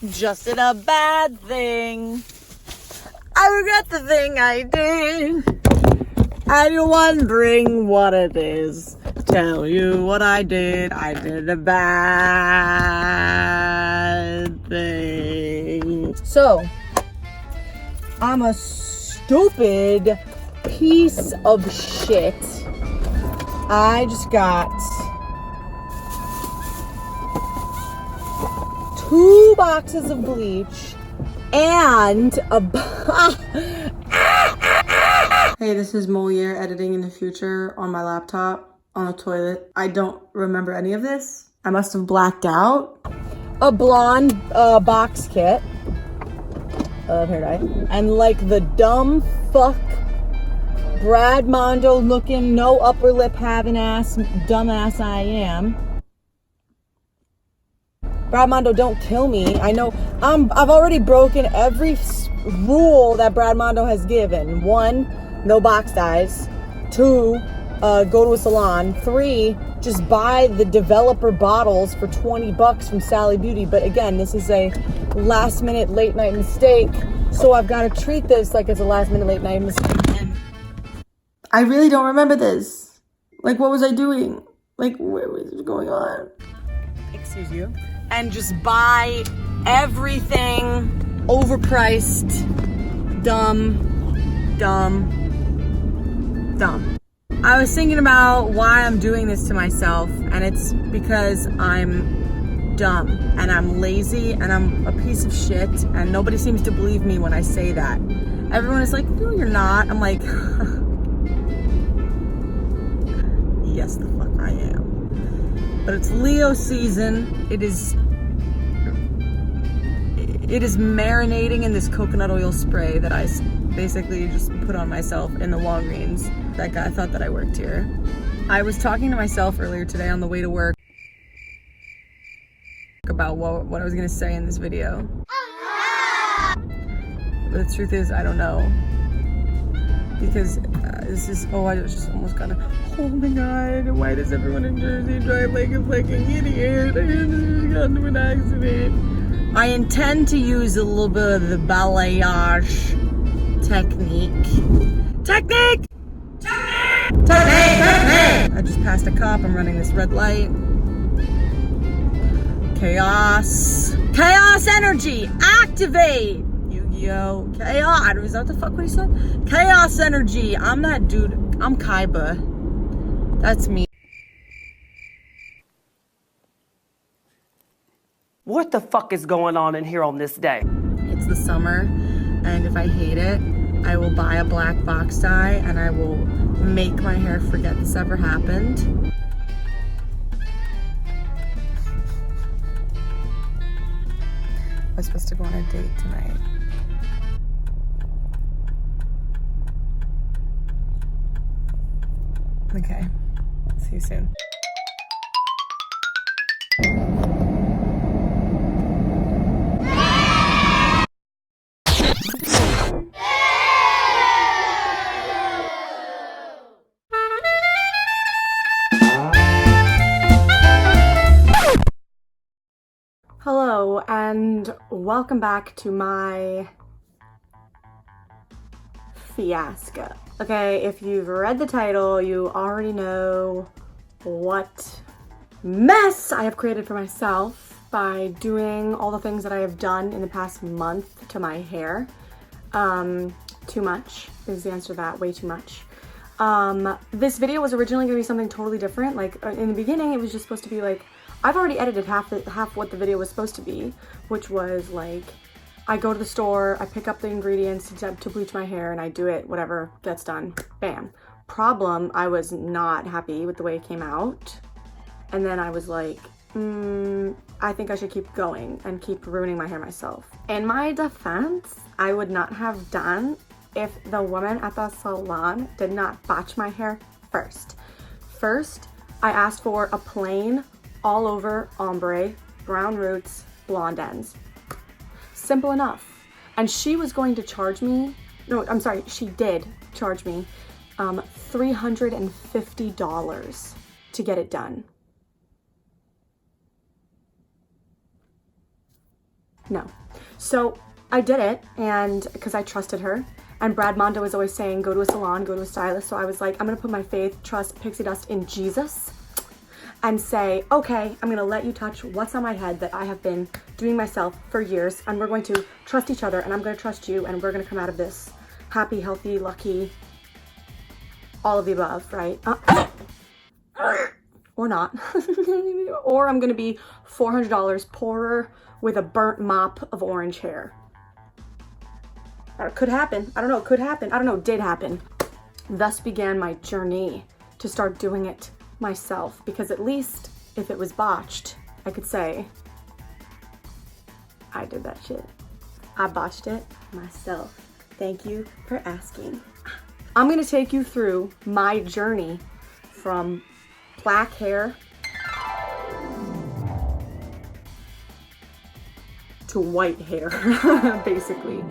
Just in a bad thing. I regret the thing I did. And you're wondering what it is. Tell you what I did. I did a bad thing. So, I'm a stupid piece of shit. I just got 2 boxes of bleach and a Hey, this is Moliere editing in the future on my laptop on the toilet. I don't remember any of this. I must have blacked out. A blonde box kit of hair dye. And like the dumb fuck Brad Mondo looking, no upper lip having ass, dumbass I am. Brad Mondo, don't kill me. I know I've already broken every rule that Brad Mondo has given. 1, no box dyes. 2, go to a salon. 3, just buy the developer bottles for $20 from Sally Beauty. But again, this is a last minute late night mistake. So I've got to treat this like it's a last minute late night mistake. And I really don't remember this. Like, what was I doing? Like, what was going on? Excuse you. And just buy everything overpriced, dumb. I was thinking about why I'm doing this to myself, and it's because I'm dumb and I'm lazy and I'm a piece of shit, and nobody seems to believe me when I say that. Everyone is like, no, you're not. I'm like, yes, the fuck I am. But it's Leo season. It is marinating in this coconut oil spray that I basically just put on myself in the Walgreens. That guy thought that I worked here. I was talking to myself earlier today on the way to work about what I was gonna say in this video. But the truth is, I don't know. Because this is, I just almost got oh my god, why does everyone in Jersey drive like a fucking idiot? I just got into an accident. I intend to use a little bit of the balayage technique. Technique! I just passed a cop. I'm running this red light. Chaos energy, activate! Yu-Gi-Oh! Chaos, is that the fuck what he said? Chaos energy, I'm that dude. I'm Kaiba. That's me. What the fuck is going on in here on this day? It's the summer, and if I hate it, I will buy a black box dye and I will make my hair forget this ever happened. I was supposed to go on a date tonight. Okay, see you soon. Hello and welcome back to my fiasco. Okay, if you've read the title, you already know what mess I have created for myself by doing all the things that I have done in the past month to my hair. Too much is the answer to that, way too much. This video was originally gonna be something totally different. Like in the beginning, it was just supposed to be like, I've already edited half what the video was supposed to be, which was like, I go to the store, I pick up the ingredients to bleach my hair, and I do it, whatever gets done, bam. Problem, I was not happy with the way it came out. And then I was like, I think I should keep going and keep ruining my hair myself. In my defense, I would not have done if the woman at the salon did not botch my hair first. First, I asked for a plain all over ombre, brown roots, blonde ends. Simple enough. And she was going to charge me, no, I'm sorry, she did charge me $350 to get it done. No. So I did it, and because I trusted her. And Brad Mondo was always saying, go to a salon, go to a stylist. So I was like, I'm gonna put my faith, trust, pixie dust in Jesus and say, okay, I'm gonna let you touch what's on my head that I have been doing myself for years. And we're going to trust each other, and I'm gonna trust you, and we're gonna come out of this happy, healthy, lucky, all of the above, right? Or not. Or I'm gonna be $400 poorer with a burnt mop of orange hair. It could happen. I don't know, it could happen. I don't know, it did happen. Thus began my journey to start doing it myself, because at least if it was botched, I could say, I did that shit. I botched it myself. Thank you for asking. I'm gonna take you through my journey from black hair to white hair, basically.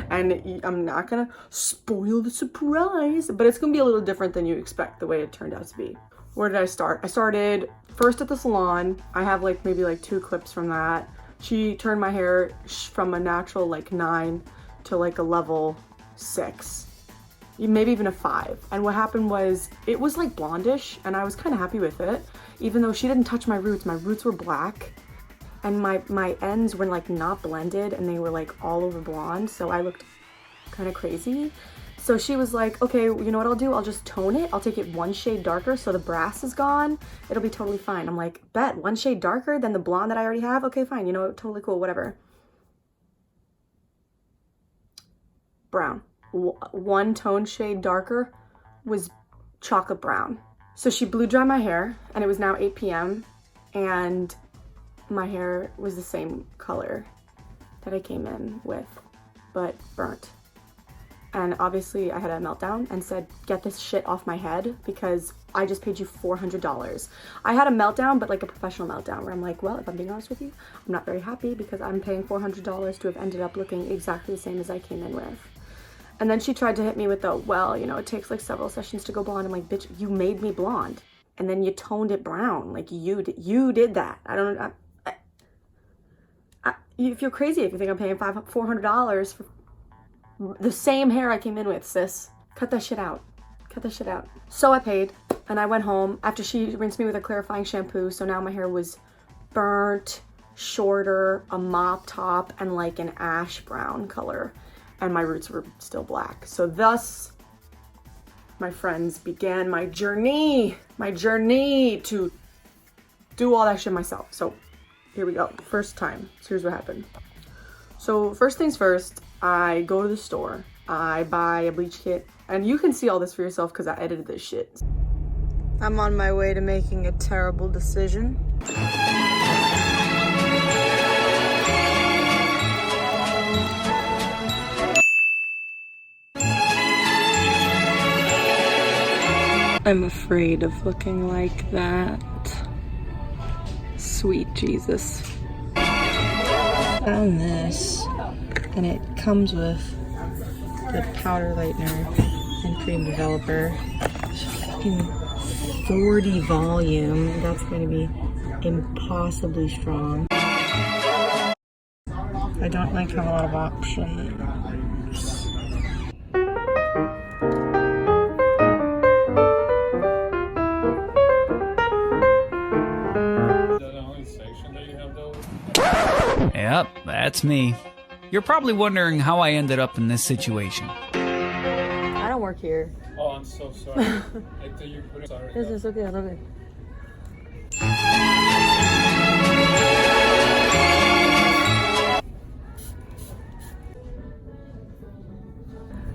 And I'm not gonna spoil the surprise, but it's gonna be a little different than you expect the way it turned out to be. Where did I start? I started first at the salon. I have like maybe like 2 clips from that. She turned my hair from a natural like 9 to like a level 6, maybe even a 5. And what happened was it was like blondish, and I was kind of happy with it, even though she didn't touch my roots. My roots were black. And my ends were like not blended, and they were like all over blonde, so I looked kind of crazy. So she was like, okay, you know what I'll do? I'll just tone it. I'll take it 1 shade darker so the brass is gone. It'll be totally fine. I'm like, bet, 1 shade darker than the blonde that I already have? Okay, fine, you know, totally cool, whatever. Brown. 1 tone shade darker was chocolate brown. So she blew dry my hair, and it was now 8 p.m. and my hair was the same color that I came in with, but burnt. And obviously I had a meltdown and said, get this shit off my head, because I just paid you $400. I had a meltdown, but like a professional meltdown, where I'm like, well, if I'm being honest with you, I'm not very happy because I'm paying $400 to have ended up looking exactly the same as I came in with. And then she tried to hit me with the, well, you know, it takes like several sessions to go blonde. I'm like, bitch, you made me blonde, and then you toned it brown. Like you did that. I don't know. You feel crazy if you think I'm paying $400 for the same hair I came in with, sis. Cut that shit out. Cut that shit out. So I paid, and I went home after she rinsed me with a clarifying shampoo. So now my hair was burnt, shorter, a mop top, and like an ash brown color. And my roots were still black. So thus, my friends, began my journey to do all that shit myself. So here we go. First time. So here's what happened. So first things first, I go to the store. I buy a bleach kit. And you can see all this for yourself because I edited this shit. I'm on my way to making a terrible decision. I'm afraid of looking like that. Sweet Jesus. Found this, and it comes with the powder lightener and cream developer. Fucking 40 volume. That's going to be impossibly strong. I don't like having a lot of options. Yep, that's me. You're probably wondering how I ended up in this situation. I don't work here. Oh, I'm so sorry. I thought you put it. Sorry. This is okay, okay.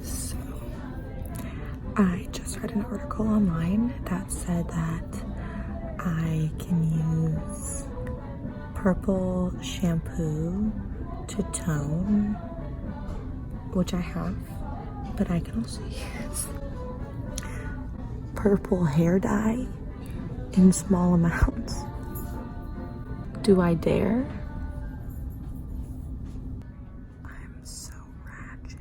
So, I just read an article online that said that I can use purple shampoo to tone, which I have, but I can also use purple hair dye in small amounts. Do I dare? I'm so ratchet.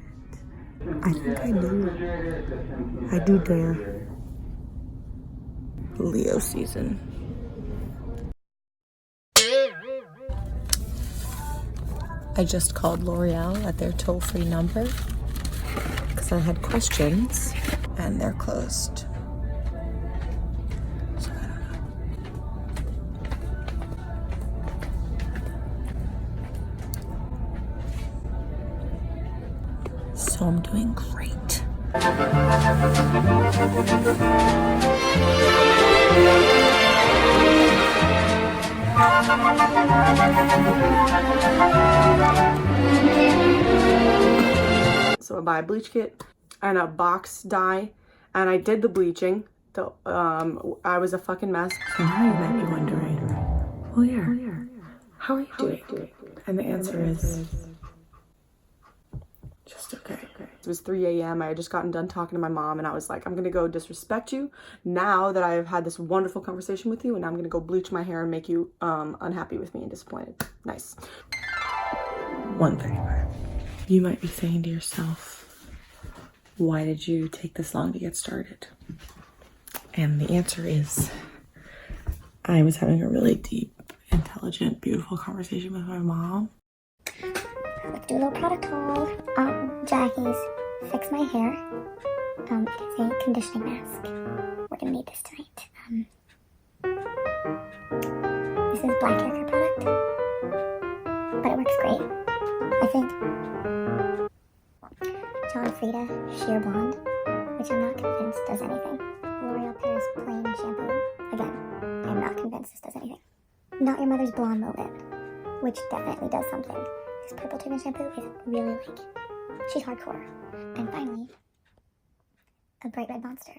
I think I do. I do dare. Leo season. I just called L'Oreal at their toll-free number because I had questions and they're closed. So I don't know. So I'm doing great. So I buy a bleach kit and a box dye, and I did the bleaching. So I was a fucking mess. So now you might be wondering, oh yeah, how are you doing? And the answer is just okay. It was 3 a.m. I had just gotten done talking to my mom, and I was like, I'm gonna go disrespect you now that I've had this wonderful conversation with you, and I'm gonna go bleach my hair and make you unhappy with me and disappointed. Nice. One thing. You might be saying to yourself, why did you take this long to get started? And the answer is, I was having a really deep, intelligent, beautiful conversation with my mom. Let's do a little product haul. Jackie's Fix My Hair. It's a conditioning mask. We're gonna need this tonight. This is black hair care product, but it works great. I think John Frieda Sheer Blonde, which I'm not convinced does anything. L'Oreal Paris Plain Shampoo. Again, I'm not convinced this does anything. Not Your Mother's Blonde Moment, which definitely does something. This purple treatment shampoo is really like, she's hardcore. And finally, a bright red monster.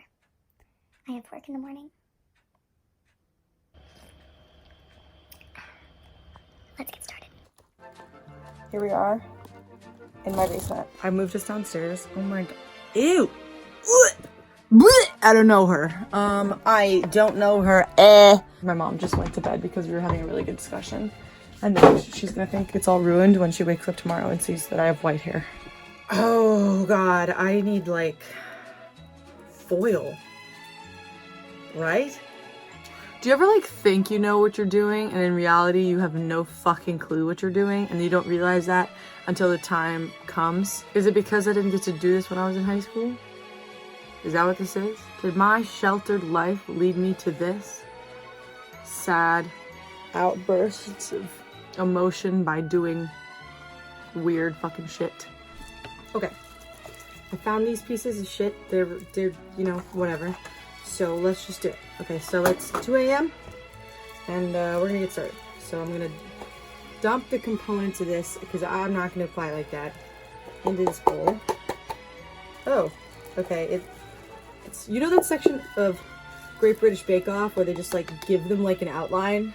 I have work in the morning. Let's get started. Here we are in my basement. I moved us downstairs. Oh my god. Ew. I don't know her. I don't know her. My mom just went to bed because we were having a really good discussion. And then she's gonna think it's all ruined when she wakes up tomorrow and sees that I have white hair. Oh god, I need like foil. Right? Do you ever like think you know what you're doing and in reality you have no fucking clue what you're doing and you don't realize that until the time comes? Is it because I didn't get to do this when I was in high school? Is that what this is? Did my sheltered life lead me to this? Sad outbursts of emotion by doing weird fucking shit. Okay. I found these pieces of shit. They're you know, whatever. So let's just do it. Okay, so it's 2 a.m. and we're gonna get started. So I'm gonna dump the components of this because I'm not gonna apply it like that into this bowl. Oh, okay. It's you know that section of Great British Bake Off where they just like give them like an outline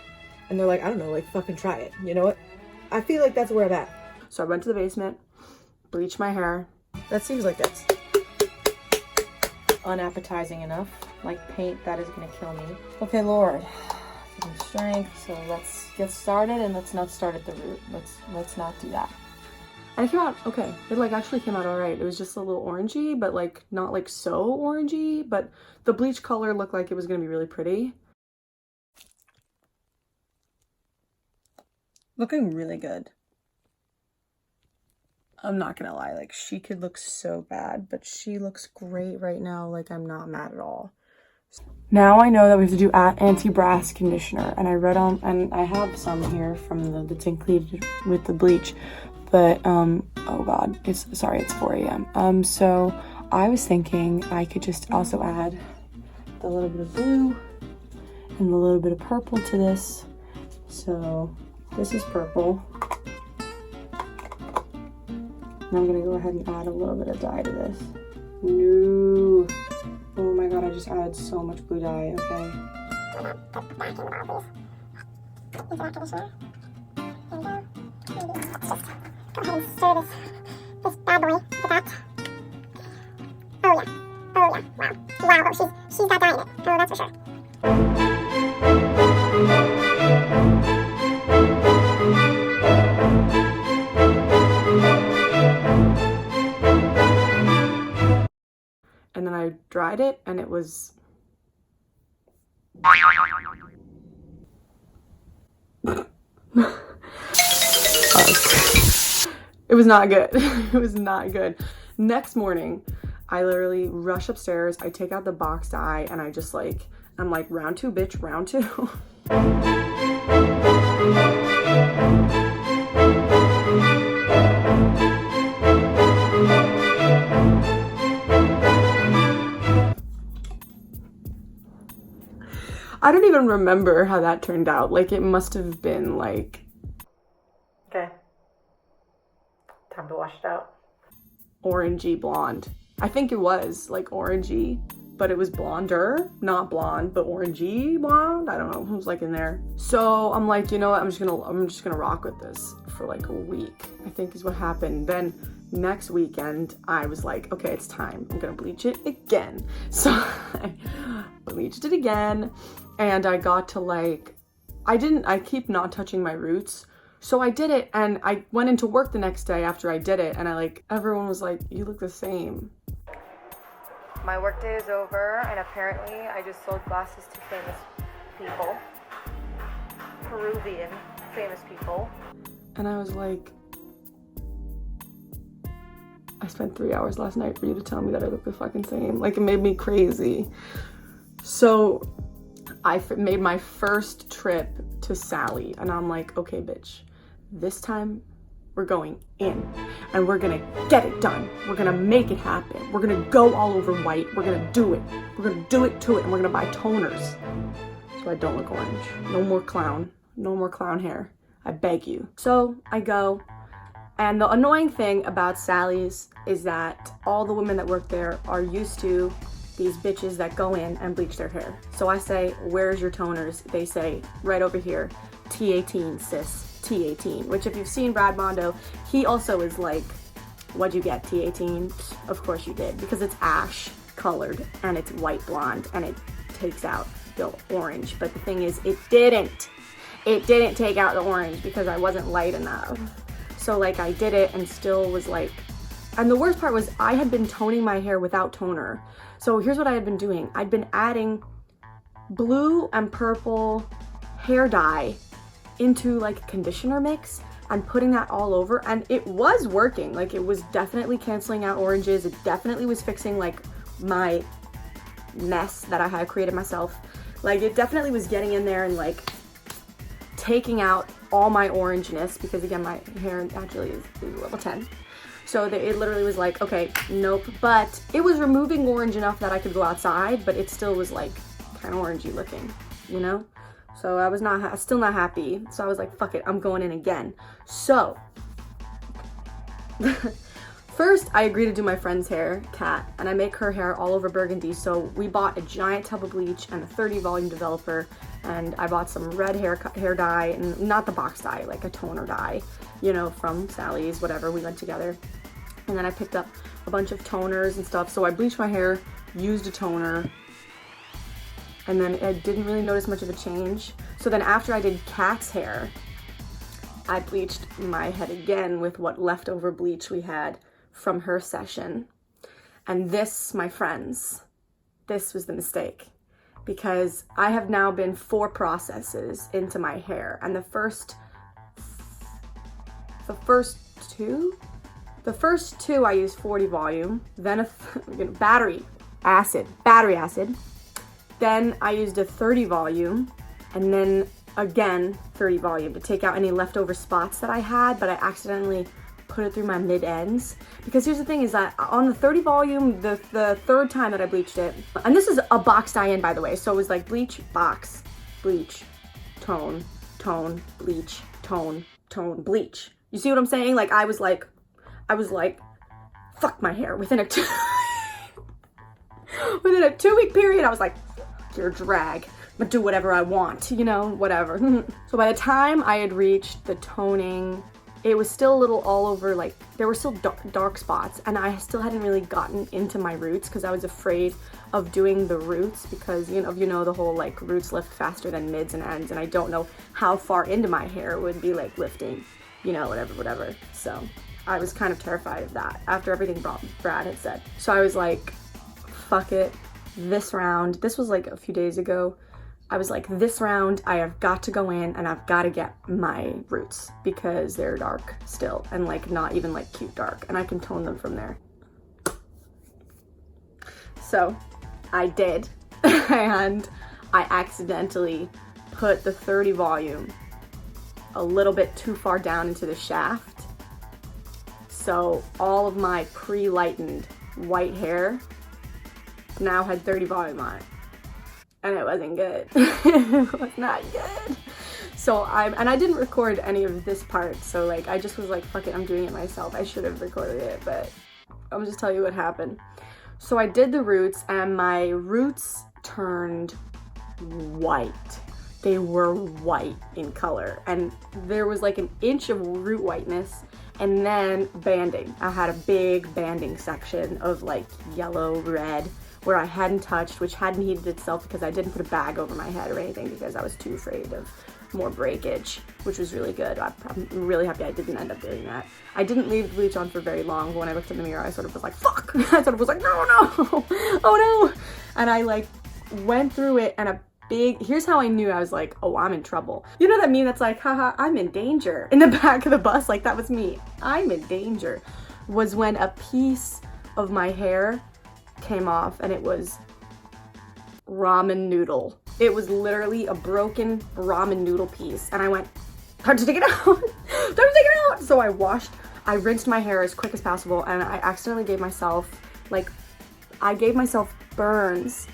and they're like, I don't know, like fucking try it. You know what? I feel like that's where I'm at. So I went to the basement, bleached my hair. That seems like that's unappetizing enough. Like paint, that is gonna kill me. Okay, Lord, give me strength. So let's get started and let's not start at the root. Let's not do that. And it came out okay. It like actually came out all right. It was just a little orangey, but like not like so orangey. But the bleach color looked like it was gonna be really pretty. Looking really good. I'm not gonna lie, like she could look so bad, but she looks great right now. Like I'm not mad at all. Now I know that we have to do anti-brass conditioner, and I read on, and I have some here from that's included with the bleach, but oh god, it's 4 a.m. So I was thinking I could just also add a little bit of blue and a little bit of purple to this. So this is purple. And I'm gonna go ahead and add a little bit of dye to this. No. Oh my god, I just added so much blue dye, okay. Go ahead and stir this bad boy with that. Oh yeah. Wow. Wow, she's got dye in it. Oh, that's for sure. And then I dried it and it was It was not good. It was not good. Next morning, I literally rush upstairs, I take out the box dye, and I just like, I'm like, round two, bitch, round two. I don't even remember how that turned out. Like, it must have been like... Okay. Time to wash it out. Orangey blonde. I think it was like orangey, but it was blonder. Not blonde, but orangey blonde. I don't know. It was like in there. So I'm like, you know what? I'm just gonna rock with this for like a week, I think is what happened. Then next weekend, I was like, okay, it's time. I'm gonna bleach it again. So I bleached it again, and I got to like, I keep not touching my roots. So I did it, and I went into work the next day after I did it, and everyone was like, you look the same. My work day is over, and apparently I just sold glasses to famous people. Peruvian famous people. And I was like, I spent 3 hours last night for you to tell me that I look the fucking same. Like, it made me crazy. So I made my first trip to Sally, and I'm like, okay, bitch, this time we're going in and we're gonna get it done. We're gonna make it happen. We're gonna go all over white. We're gonna do it. We're gonna do it to it, and we're gonna buy toners so I don't look orange. No more clown. No more clown hair. I beg you. So I go, and the annoying thing about Sally's is that all the women that work there are used to these bitches that go in and bleach their hair. So I say, where's your toners? They say, right over here, T18, sis, T18. Which if you've seen Brad Mondo, he also is like, what'd you get, T18? Of course you did, because it's ash colored and it's white blonde and it takes out the orange. But the thing is, it didn't take out the orange because I wasn't light enough. So like I did it and still was like, and the worst part was I had been toning my hair without toner. So here's what I had been doing. I'd been adding blue and purple hair dye into like a conditioner mix and putting that all over, and it was working. Like, it was definitely canceling out oranges. It definitely was fixing like my mess that I had created myself. Like, it definitely was getting in there and like taking out all my orangeness, because again, my hair actually is level 10. So it literally was like, okay, nope. But it was removing orange enough that I could go outside, but it still was like kind of orangey looking, you know? So I was still not happy. So I was like, fuck it, I'm going in again. So first I agreed to do my friend's hair, Kat, and I make her hair all over burgundy. So we bought a giant tub of bleach and a 30 volume developer, and I bought some red hair dye, and not the box dye, like a toner dye, you know, from Sally's, whatever. We went together. And then I picked up a bunch of toners and stuff. So I bleached my hair, used a toner, and then I didn't really notice much of a change. So then after I did Kat's hair, I bleached my head again with what leftover bleach we had from her session. And this, my friends, this was the mistake, because I have now been 4 processes into my hair, and the first two I used 40 volume, then a battery acid. Then I used a 30 volume, and then again 30 volume to take out any leftover spots that I had, but I accidentally put it through my mid ends. Because here's the thing, is that on the 30 volume, the third time that I bleached it, and this is a box dye in, by the way, so it was like bleach, box, bleach, tone, bleach, tone, bleach. You see what I'm saying? Like, I was like, fuck my hair within a 2-week period. I was like, your drag, but do whatever I want, you know, whatever. So by the time I had reached the toning, it was still a little all over, like there were still dark spots, and I still hadn't really gotten into my roots because I was afraid of doing the roots, because you know the whole like roots lift faster than mids and ends, and I don't know how far into my hair it would be like lifting, you know, whatever. So I was kind of terrified of that after everything Brad had said. So I was like, fuck it, this round, this was like a few days ago, I was like, this round, I have got to go in and I've got to get my roots because they're dark still and like not even like cute dark, and I can tone them from there. So I did, and I accidentally put the 30 volume a little bit too far down into the shaft. So all of my pre-lightened white hair now had 30 volume on it. And it wasn't good. It was not good. So I didn't record any of this part. So like, I just was like, fuck it, I'm doing it myself. I should have recorded it, but I'll just tell you what happened. So I did the roots, and my roots turned white. They were white in color, and there was like an inch of root whiteness, and then banding. I had a big banding section of like yellow, red, where I hadn't touched, which hadn't heated itself because I didn't put a bag over my head or anything because I was too afraid of more breakage, which was really good. I'm really happy I didn't end up doing that. I didn't leave the bleach on for very long, but when I looked in the mirror, I sort of was like, fuck! I sort of was like, no, oh no! And I like went through it, and here's how I knew. I was like, oh, I'm in trouble. You know that meme that's like, haha, I'm in danger, in the back of the bus? Like, that was me. I'm in danger. Was when a piece of my hair came off, and it was ramen noodle. It was literally a broken ramen noodle piece, and I went, time to take it out. Time to take it out. So I rinsed my hair as quick as possible, and I accidentally gave myself burns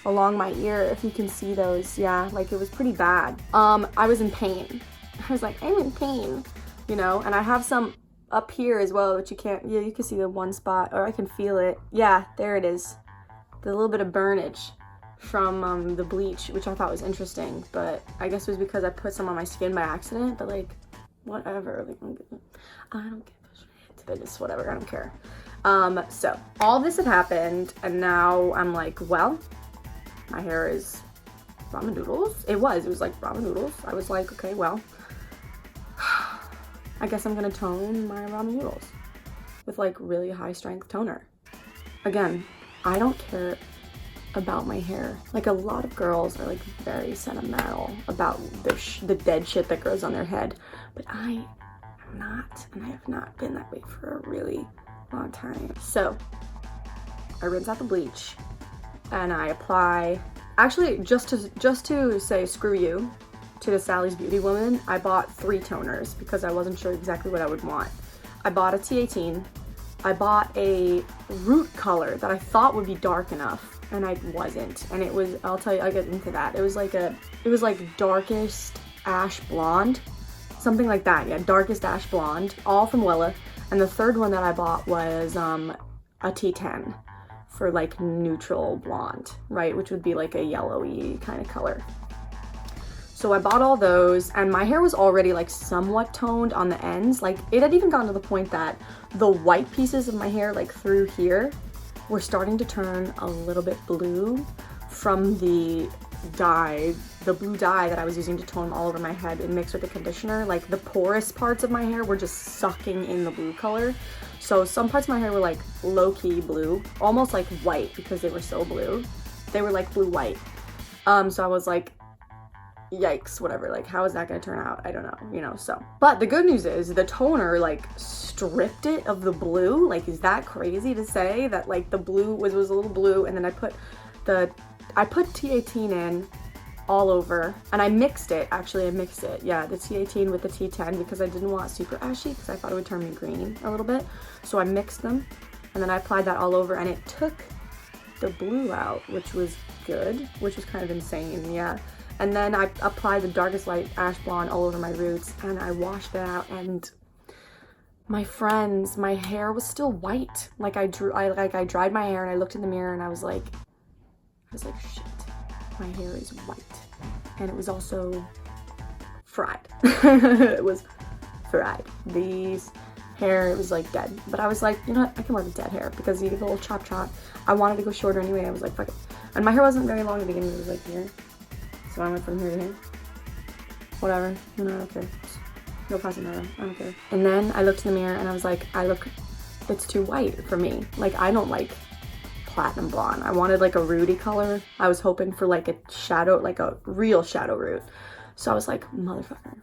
along my ear, if you can see those. Yeah, like it was pretty bad. I was in pain. I was like, I'm in pain, you know, and I have some up here as well, but you can't, yeah, you can see the one spot, or I can feel it. Yeah, there it is. The little bit of burnage from the bleach, which I thought was interesting, but I guess it was because I put some on my skin by accident, but like, whatever, like, I don't give a shit. But just whatever, I don't care. So all this had happened, and now I'm like, well, my hair is ramen noodles. It was like ramen noodles. I was like, okay, well, I guess I'm gonna tone my ramen noodles with like really high strength toner. Again, I don't care about my hair. Like, a lot of girls are like very sentimental about the dead shit that grows on their head, but I am not, and I have not been that way for a really long time. So I rinse out the bleach, and I apply, actually just to say screw you to the Sally's Beauty woman, I bought 3 toners because I wasn't sure exactly what I would want. I bought a T18, I bought a root color that I thought would be dark enough, and I wasn't, and it was, I'll tell you, I'll get into that. It was like darkest ash blonde, something like that. Yeah, darkest ash blonde, all from Wella. And the third one that I bought was a T10 for like neutral blonde, right, which would be like a yellowy kind of color. So I bought all those, and my hair was already like somewhat toned on the ends. Like, it had even gotten to the point that the white pieces of my hair, like through here, were starting to turn a little bit blue from the dye, the blue dye that I was using to tone all over my head and mix with the conditioner. Like, the porous parts of my hair were just sucking in the blue color. So some parts of my hair were like low-key blue, almost like white because they were so blue. They were like blue-white. So I was like, yikes, whatever, like, how is that gonna turn out? I don't know, you know, so. But the good news is the toner like stripped it of the blue. Like, is that crazy to say that like the blue was a little blue, and then I put T18 in all over, and I mixed it, yeah, the T18 with the T10 because I didn't want super ashy because I thought it would turn me green a little bit. So I mixed them, and then I applied that all over, and it took the blue out, which was good, which was kind of insane, yeah. And then I applied the darkest light ash blonde all over my roots, and I washed it out, and my friends, my hair was still white. Like, I dried my hair, and I looked in the mirror, and I was like, shit, my hair is white. And it was also fried. It was fried. These hair, it was like dead. But I was like, you know what, I can work with dead hair because you get a little chop. I wanted to go shorter anyway. I was like, fuck it. And my hair wasn't very long at the beginning. It was like here. So I went from here to here. Whatever. No, I don't care. No passing matter. I don't care. And then I looked in the mirror and I was like, it's too white for me. Like, I don't like platinum blonde. I wanted like a rooty color. I was hoping for like a shadow, like a real shadow root. So I was like, motherfucker,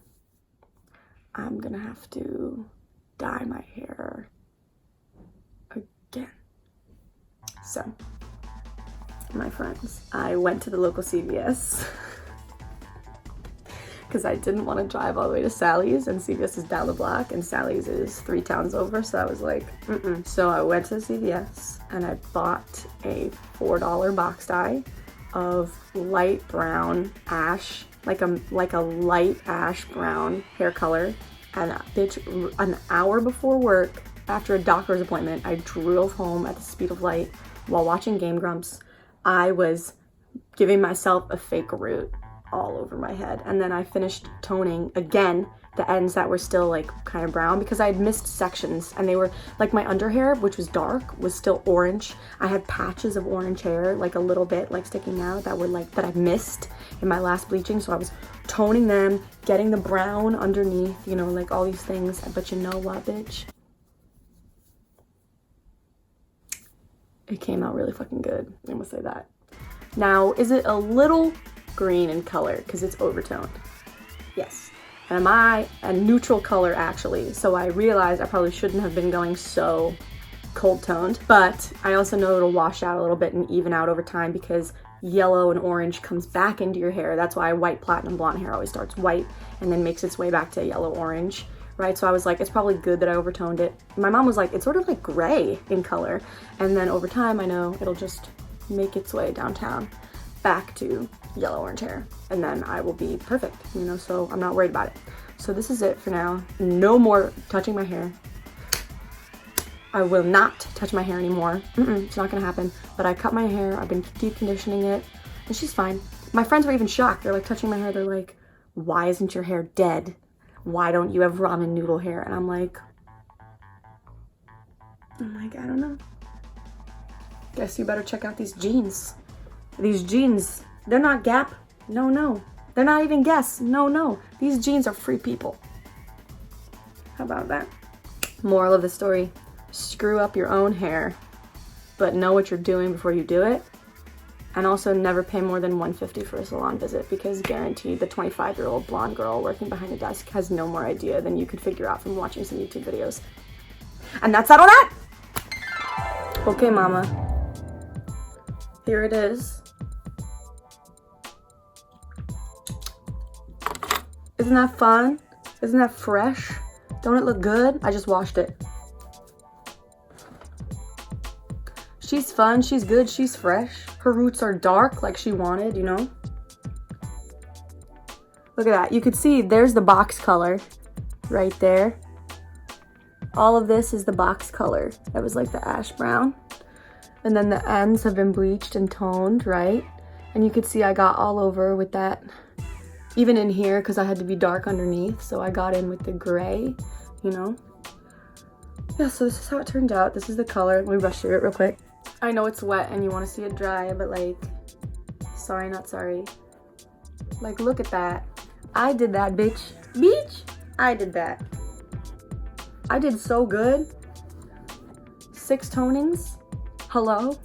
I'm gonna have to dye my hair again. So, my friends, I went to the local CVS because I didn't want to drive all the way to Sally's, and CVS is down the block and Sally's is 3 towns over, so I was like, So I went to CVS and I bought a $4 box dye of light brown ash, like a light ash brown hair color. And bitch, an hour before work, after a doctor's appointment, I drove home at the speed of light while watching Game Grumps. I was giving myself a fake root all over my head. And then I finished toning again the ends that were still like kind of brown because I had missed sections, and they were like my under hair, which was dark, was still orange. I had patches of orange hair, like a little bit like sticking out that were like, that I missed in my last bleaching. So I was toning them, getting the brown underneath, you know, like all these things. But you know what, bitch? It came out really fucking good. I'm gonna say that. Now, is it a little green in color because it's overtoned? Yes. And am I a neutral color actually? So I realized I probably shouldn't have been going so cold toned, but I also know it'll wash out a little bit and even out over time because yellow and orange comes back into your hair. That's why white platinum blonde hair always starts white and then makes its way back to yellow orange, right? So I was like, it's probably good that I overtoned it. My mom was like, it's sort of like gray in color. And then over time, I know it'll just make its way downtown back to yellow orange hair, and then I will be perfect, you know, so I'm not worried about it. So this is it for now. No more touching my hair. I will not touch my hair anymore. It's not gonna happen. But I cut my hair, I've been deep conditioning it, and she's fine. My friends were even shocked. They're like touching my hair, they're like, why isn't your hair dead? Why don't you have ramen noodle hair? And I'm like, I don't know. Guess you better check out these jeans. These jeans, they're not Gap. No. They're not even Guess. No. These jeans are free people. How about that? Moral of the story, screw up your own hair, but know what you're doing before you do it. And also never pay more than $150 for a salon visit, because guaranteed the 25-year-old blonde girl working behind the desk has no more idea than you could figure out from watching some YouTube videos. And that's that on that! Okay, mama. Here it is. Isn't that fun? Isn't that fresh? Don't it look good? I just washed it. She's fun, she's good, she's fresh. Her roots are dark like she wanted, you know? Look at that. You could see there's the box color right there. All of this is the box color. That was like the ash brown. And then the ends have been bleached and toned, right? And you could see I got all over with that. Even in here, because I had to be dark underneath, so I got in with the gray, you know? Yeah, so this is how it turned out. This is the color. Let me brush through it real quick. I know it's wet and you want to see it dry, but like, sorry, not sorry. Like, look at that. I did that, bitch. Bitch! I did that. I did so good. 6 tonings? Hello?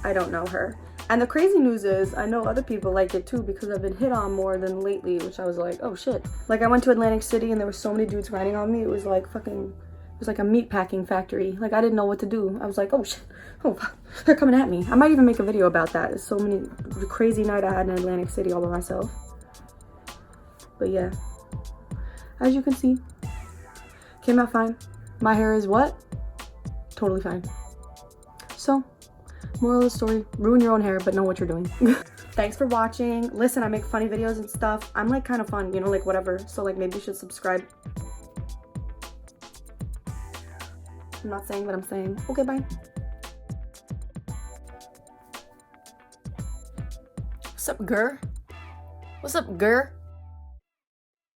I don't know her. And the crazy news is, I know other people like it too because I've been hit on more than lately, which I was like, oh shit. Like I went to Atlantic City and there were so many dudes grinding on me. It was like fucking, it was like a meat packing factory. Like I didn't know what to do. I was like, oh shit, oh, they're coming at me. I might even make a video about that. There's so many, the crazy night I had in Atlantic City all by myself. But yeah, as you can see, came out fine. My hair is what? Totally fine. So, moral of the story, ruin your own hair, but know what you're doing. Thanks for watching. Listen, I make funny videos and stuff. I'm like kind of fun, you know, like whatever. So like maybe you should subscribe. I'm not saying what I'm saying. Okay, bye. What's up, girl? What's up, girl?